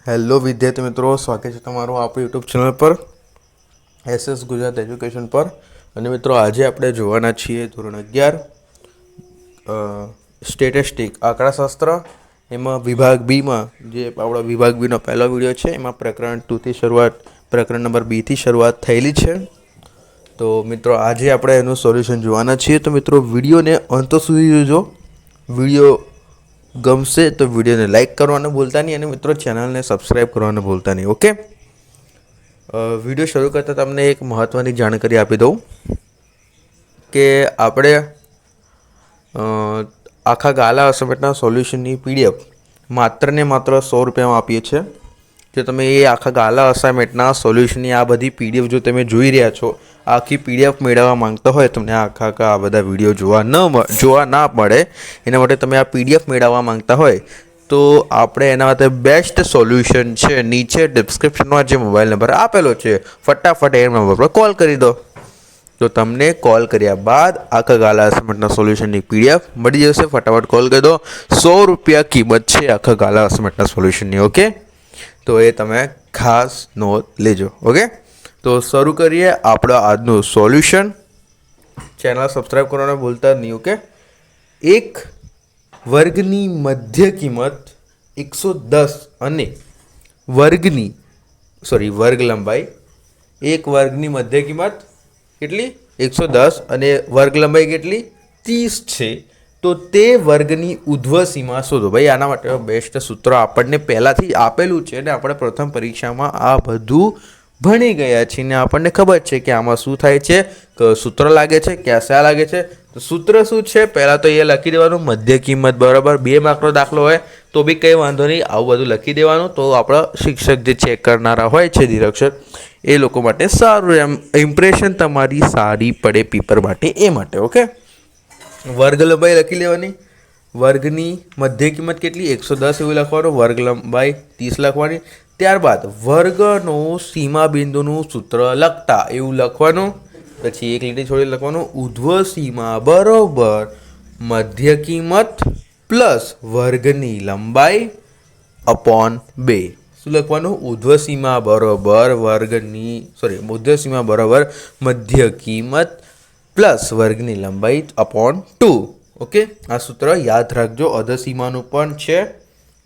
Hello વિદ્યાર્થી મિત્રો, સ્વાગત છે તમારું આપણું યુટ્યુબ ચેનલ પર એસએસ ગુજરાત એજ્યુકેશન પર. અને મિત્રો આજે આપણે જોવાના છીએ ધોરણ 11 સ્ટેટિસ્ટિક આંકડાશાસ્ત્ર. એમાં વિભાગ બીમાં જે આપણા વિભાગ બીનો પહેલો વિડીયો છે એમાં પ્રકરણ 2થી શરૂઆત, પ્રકરણ નંબર 2થી શરૂઆત થયેલી છે. તો મિત્રો આજે આપણે એનું સોલ્યુશન જોવાના છીએ. તો મિત્રો વિડીયોને અંત સુધી જોજો. વિડીયો ગમશે તો વિડીયોને લાઇક કરવાનું ભૂલતા નહીં અને મિત્રો ચેનલને સબસ્ક્રાઈબ કરવાનું ભૂલતા નહીં. ઓકે, વિડીયો શરૂ કરતાં તમને એક મહત્ત્વની જાણકારી આપી દઉં કે આપણે આખા ગાલા અસાઇનમેન્ટના સોલ્યુશનની પીડીએફ માત્ર ને માત્ર 100 રૂપિયામાં આપીએ છીએ. જો તમે એ આખા ગાલા અસાઇનમેન્ટના સોલ્યુશનની આ બધી પીડીએફ જો તમે જોઈ રહ્યા છો, આખી પીડીએફ મેળવવા માંગતા હોય, તમને આખા આ બધા વિડીયો જોવા ના મળે, એના માટે તમે આ પીડીએફ મેળવવા માંગતા હોય તો આપણે એના માટે બેસ્ટ સોલ્યુશન છે. નીચે ડિસ્ક્રિપ્શનમાં જે મોબાઈલ નંબર આપેલો છે, ફટાફટ એ નંબર પર કોલ કરી દો. તો તમને કોલ કર્યા બાદ આખા ગાલા અસાઇનમેન્ટના સોલ્યુશનની પીડીએફ મળી જશે. ફટાફટ કોલ કરી દો. 100 રૂપિયા કિંમત છે આખા ગાલા અસાઇનમેન્ટના સોલ્યુશનની. ઓકે, તો એ તમે ખાસ નોંધ લેજો. ઓકે, તો શરૂ કરીએ આપણો આજનું સોલ્યુશન. ચેનલ સબસ્ક્રાઈબ કરવાનું ભૂલતા નહીં. ઓકે, એક વર્ગની મધ્ય કિંમત 110 અને વર્ગ લંબાઈ, એક વર્ગની મધ્ય કિંમત કેટલી 110 અને વર્ગ લંબાઈ કેટલી 30 છે. તો તે વર્ગની ઉધ્વ સીમા શોધો. ભાઈ આના માટે બેસ્ટ સૂત્ર આપણને પહેલાંથી આપેલું છે અને આપણે પ્રથમ પરીક્ષામાં આ બધું ભણી ગયા છીએ ને આપણને ખબર છે કે આમાં શું થાય છે, સૂત્ર લાગે છે, ક્યાં લાગે છે. તો સૂત્ર શું છે, પહેલાં તો એ લખી દેવાનું મધ્ય કિંમત બરાબર 2 માર્કનો દાખલો હોય તો બી કંઈ વાંધો નહીં, આવું બધું લખી દેવાનું. તો આપણા શિક્ષક જે ચેક કરનારા હોય છે નિરીક્ષક, એ લોકો માટે સારું, એમ ઇમ્પ્રેશન તમારી સારી પડે પેપર માટે, એ માટે. ઓકે, વર્ગ લંબાઈ લખી લેવાની. વર્ગની મધ્ય કિંમત કેટલી 110 એવું લખવાનું, વર્ગ લંબાઈ 30 લખવાની. ત્યારબાદ વર્ગનું સીમા બિંદુનું સૂત્ર લખતા એવું લખવાનું. પછી એક લીટી છોડી લખવાનું ઉધ્વ સીમા બરોબર મધ્ય કિંમત પ્લસ વર્ગની લંબાઈ અપોન 2. શું લખવાનું? ઉધ્વ સીમા બરોબર મધ્ય સીમા બરોબર મધ્ય કિંમત પ્લસ વર્ગની લંબાઈ અપોન 2. ઓકે, આ સૂત્ર યાદ રાખજો. અધર સીમાનું પણ છે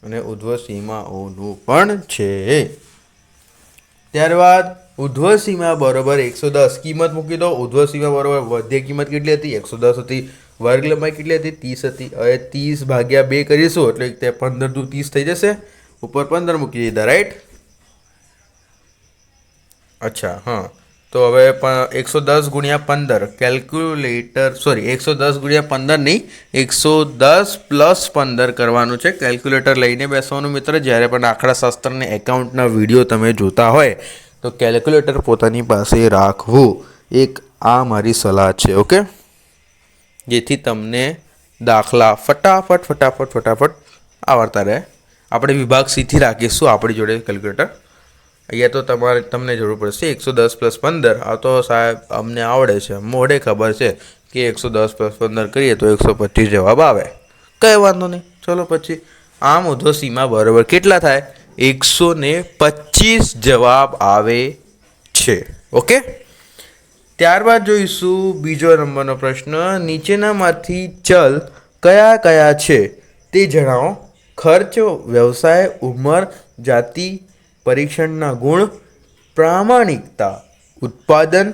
અને ઉધ્વ સીમાઓનું પણ છે. ત્યારબાદ ઉધ્વ સીમા બરોબર 110 કિંમત મૂકી દો. ઉધ્વ સીમા બરોબર મધ્ય કિંમત કેટલી હતી? 110 હતી. વર્ગ લંબાઈ કેટલી હતી? 30 હતી. હવે 30 ભાગ્યા 2 કરીશું એટલે તે 15 દુ 30 થઈ જશે. ઉપર 15 મૂકી દીધા, રાઈટ? અચ્છા, હા. તો હવે 110 ગુણ્યા 15 કેલ્ક્યુલેટર 110 ગુણ્યા 15 નહીં, 110 પ્લસ 15 કરવાનું છે. કેલ્ક્યુલેટર લઈને બેસવાનું મિત્ર. જ્યારે પણ આંકડાશાસ્ત્રને એકાઉન્ટના વિડીયો તમે જોતા હોય તો કેલ્ક્યુલેટર પોતાની પાસે રાખવું, એક આ મારી સલાહ છે. ઓકે, જેથી તમને દાખલા ફટાફટ આવડતા રહે. આપણે વિભાગ સીથી રાખીશું આપણી જોડે કેલ્ક્યુલેટર. અહીંયા તો તમને જરૂર પડશે 110 પ્લસ 15. આ તો સાહેબ અમને આવડે છે, મોઢે ખબર છે કે 110 પ્લસ 15 કરીએ તો 125 જવાબ આવે. કંઈ વાંધો નહીં, ચલો પછી આમ ઉધ્વ સીમા બરાબર કેટલા થાય? 125 જવાબ આવે છે. ઓકે, ત્યારબાદ જોઈશું બીજો નંબરનો પ્રશ્ન. નીચેનામાંથી ચલ કયા છે તે જણાવો. ખર્ચ, વ્યવસાય, ઉંમર, જાતિ, પરીક્ષણના ગુણ, પ્રામાણિકતા, ઉત્પાદન,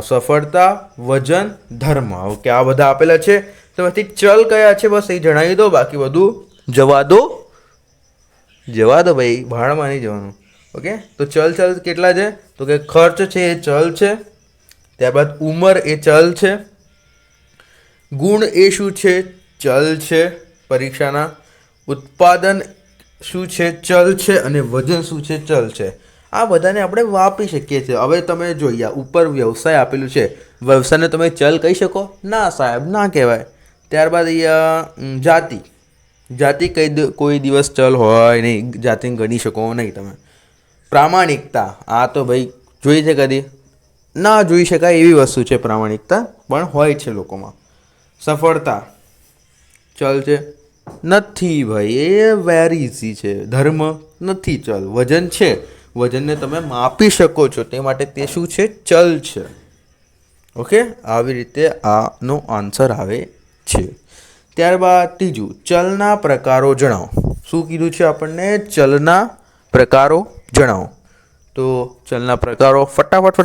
સફળતા, વજન, ધર્મ. ઓકે, આ બધા આપેલા છે. તો પછી ચલ કયા છે બસ એ જણાવી દો, બાકી બધું જવા દો ભાઈ, ભાડમાં નહીં જવાનું. ઓકે, તો ચલ કેટલા છે? તો કે ખર્ચ છે એ ચલ છે. ત્યારબાદ ઉંમર એ ચલ છે. ગુણ એ શું છે? ચલ છે પરીક્ષાના. ઉત્પાદન શું છે? ચલ છે. અને વજન શું છે? ચલ છે. આ બધાને આપણે વાપરી શકીએ છીએ. હવે તમે જોઈએ ઉપર વ્યવસાય આપેલું છે, વ્યવસાયને તમે ચલ કહી શકો? ના સાહેબ, ના કહેવાય. ત્યારબાદ અહીંયા જાતિ કોઈ દિવસ ચલ હોય નહીં, જાતિને ગણી શકો નહીં તમે. પ્રામાણિકતા, આ તો ભાઈ જોઈ છે કદી? ના જોઈ શકાય એવી વસ્તુ છે પ્રામાણિકતા, પણ હોય છે લોકોમાં. સફળતા ચલ છે. નથી ભાઈ, એ વેરી ઇઝી છે. ધર્મ નથી ચલ, વજન છે, વજનને તમે માપી શકો છો, તે માટે તે શું છે? ચલ છે. ઓકે, આવી રીતે આનો આન્સર આવે છે. ત્યારબાદ ત્રીજું, ચલના પ્રકારો જણાવો. શું કીધું છે આપણને? ચલના પ્રકારો જણાવો. તો ચલના પ્રકારો ફટાફટ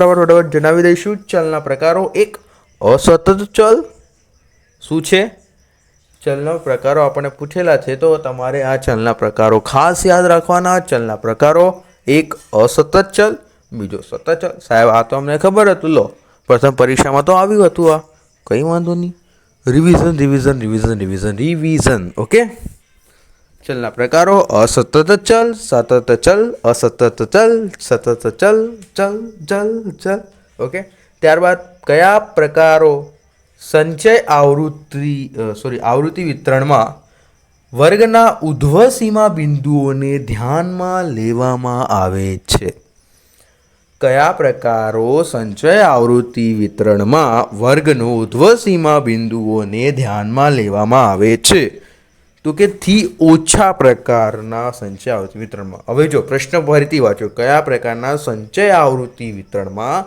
જણાવી દઈશું. ચલના પ્રકારો: એક, અસતત ચલ. શું છે? ચલના પ્રકારો આપણને પૂછેલા છે, તો તમારે આ ચલના પ્રકારો ખાસ યાદ રાખવાના. ચલના પ્રકારો: એક, અસતત ચલ. બીજો, સતત ચલ. સાહેબ, આ તો અમને ખબર હતું. લો, પ્રથમ પરીક્ષામાં તો આવ્યું હતું આ, કંઈ વાંધો નહીં. રિવિઝન. ઓકે, ચલના પ્રકારો: અસતત ચલ, સતત ચલ, અસતત ચલ, સતત ચલ. ઓકે, ત્યારબાદ કયા પ્રકારો આવૃત્તિ વિતરણમાં વર્ગના ઉધ્વસીમા બિંદુઓને ધ્યાનમાં લેવામાં આવે છે? કયા પ્રકારો સંચય આવૃત્તિ વિતરણમાં વર્ગનો ઉધ્વસીમા બિંદુઓને ધ્યાનમાં લેવામાં આવે છે? તો કે થી ઓછા પ્રકારના સંચય આવૃત્તિ વિતરણમાં. હવે જો પ્રશ્ન ફરીથી વાંચો. કયા પ્રકારના સંચય આવૃત્તિ વિતરણમાં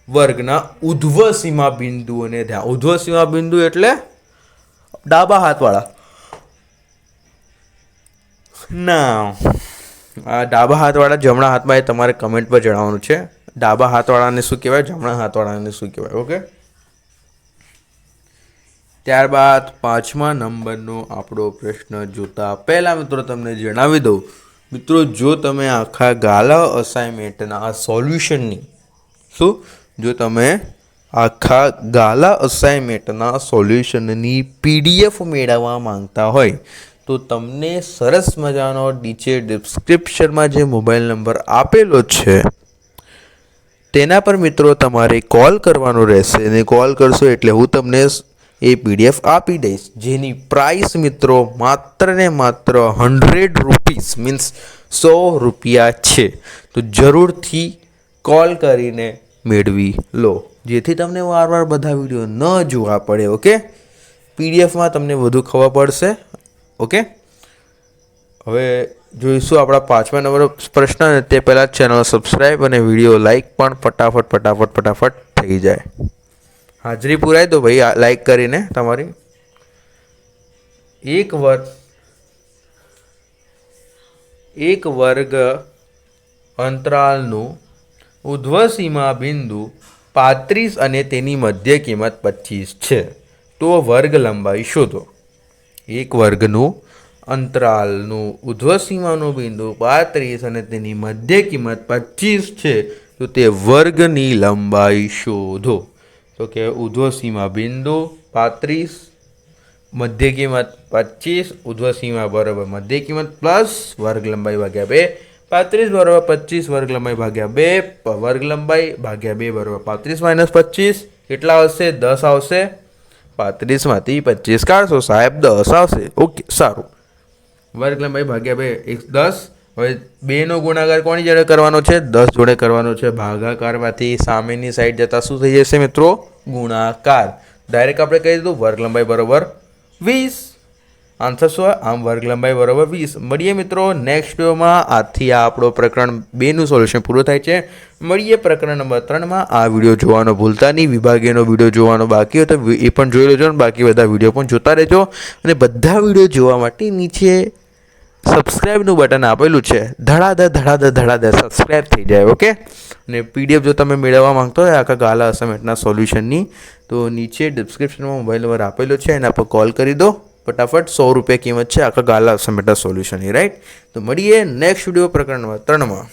વર્ગના ઉધ્વસીમા બિંદુઓને ધ્યાન. ઉધ્વસીમા બિંદુ એટલે ડાબા હાથવાળા ના, આ ડાબા હાથવાળા જમણા હાથમાં, એ તમારે કમેન્ટ પર જણાવવાનું છે. ડાબા હાથવાળાને શું કહેવાય, જમણા હાથવાળાને શું કહેવાય. ઓકે, ત્યારબાદ 5મા નંબરનો આપણો પ્રશ્ન જોતા પહેલાં મિત્રો તમને જણાવી દઉં, મિત્રો જો તમે આખા ગાલા અસાઇનમેન્ટના સોલ્યુશનની PDF મેળવવા માંગતા હોય તો તમને સરસ મજાનો નીચે ડિસ્ક્રિપ્શનમાં જે મોબાઈલ નંબર આપેલો છે તેના પર મિત્રો તમારે કોલ કરવાનો રહેશે, અને કોલ કરશો એટલે હું તમને એ PDF આપી દઈશ, જેની પ્રાઇસ મિત્રો માત્ર ને માત્ર 100 રૂપીસ મીન્સ 100 રૂપિયા છે. તો જરૂરથી કોલ કરીને મેળવી લો, જેથી તમને વારવાર બધા વિડીયો ન જોવા પડે. ઓકે, PDFમાં તમને વધુ ખબર પડશે. ઓકે, હવે જોઈશું આપણા 5મા નંબરનો પ્રશ્ન. તે પહેલાં ચેનલ સબસ્ક્રાઈબ અને વિડીયો લાઈક પણ ફટાફટ થઈ જાય. હાજરી પુરાઈ દો ભાઈ લાઈક કરીને તમારી. એક વર્ગ અંતરાલનું ઉધ્વસીમા બિંદુ 35 અને તેની મધ્ય કિંમત 25 છે, તો વર્ગ લંબાઈ શોધો. એક વર્ગનું અંતરાલનું ઉધ્વસીમાનું બિંદુ 35 અને તેની મધ્ય કિંમત 25 છે, તો તે વર્ગની લંબાઈ શોધો. તો કે ઉધ્વસીમા બિંદુ 35, મધ્ય કિંમત 25, ઉધ્વસીમા બરાબર મધ્ય કિંમત પ્લસ વર્ગ લંબાઈ ભાગ્યા 2, 35 બરાબર 25 વર્ગ લંબાઈ ભાગ્યા 2, વર્ગ લંબાઈ ભાગ્યા 2 બરાબર 35 માઇનસ 25 કેટલા આવશે? 10 આવશે. 35માંથી 25 કાઢશો સાહેબ 10 આવશે. ઓકે, સારું. વર્ગ લંબાઈ ભાગ્યા 2 10. હવે 2નો ગુણાકાર કોની જોડે કરવાનો છે? 10 જોડે કરવાનો છે. ભાગાકારમાંથી સામેની સાઈડ જતાં શું થઈ જશે મિત્રો? ગુણાકાર. ડાયરેક્ટ આપણે કહી દીધું વર્ગ લંબાઈ બરાબર 20. આન્સર શું? આમ વર્ગ લંબાઈ બરાબર 20. મળીએ મિત્રો નેક્સ્ટ વિડીયોમાં. આથી આ આપણો પ્રકરણ 2નું સોલ્યુશન પૂરું થાય છે. મળીએ પ્રકરણ નંબર 3માં. આ વિડીયો જોવાનો ભૂલતા નહીં. વિભાગીયનો વિડીયો જોવાનો બાકી હોય તો એ પણ જોઈ લેજો, અને બાકી બધા વિડીયો પણ જોતા રહેજો. અને બધા વિડીયો જોવા માટે નીચે સબસ્ક્રાઈબનું બટન આપેલું છે, ધડાધડ સબસ્ક્રાઈબ થઈ જાય. ઓકે, અને PDF જો તમે મેળવવા માંગતો હોય આખા ગાલા અસાઇનમેન્ટના સોલ્યુશનની, તો નીચે ડિસ્ક્રિપ્શનમાં મોબાઈલ નંબર આપેલો છે, એના પર કોલ કરી દો. ફટાફટ 100 રૂપિયા કિંમત છે આખા ગાલા અસાઇનમેન્ટના સોલ્યુશનની. રાઈટ, તો મળીએ નેક્સ્ટ વિડીયો પ્રકરણ નંબર 3માં.